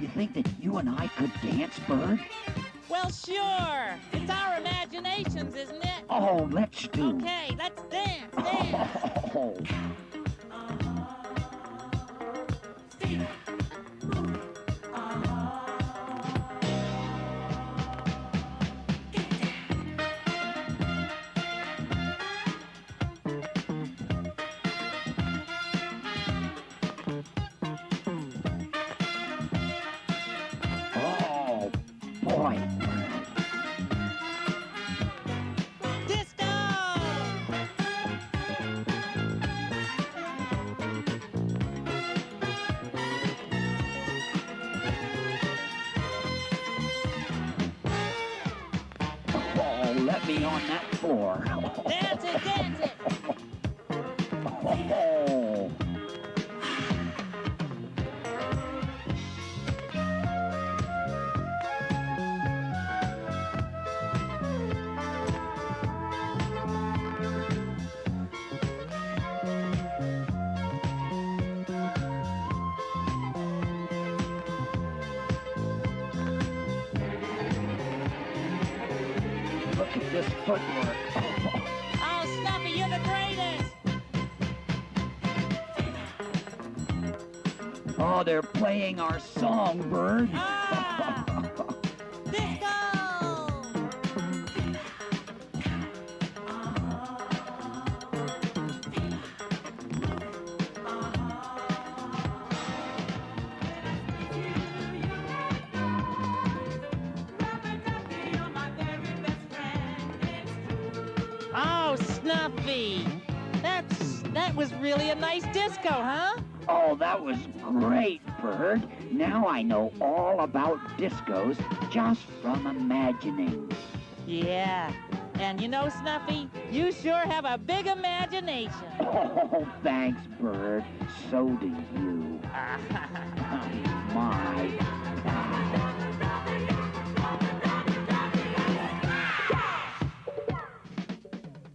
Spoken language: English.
You think that you and I could dance, Bird? Well, sure. It's our imaginations, isn't it? Oh, let's do. Okay, let's dance, dance. Oh. Oh, boy. Disco! Oh, let me on that floor. Dance it, dance it. Oh. Look at this footwork. Oh, Snuffy, you're the greatest. Oh, they're playing our song, Bird. Ah! Disco! Oh, Snuffy! That was really a nice disco, huh? Oh, that was great, Bird. Now I know all about discos just from imagining. Yeah. And you know, Snuffy, you sure have a big imagination. Oh, thanks, Bird. So do you. My.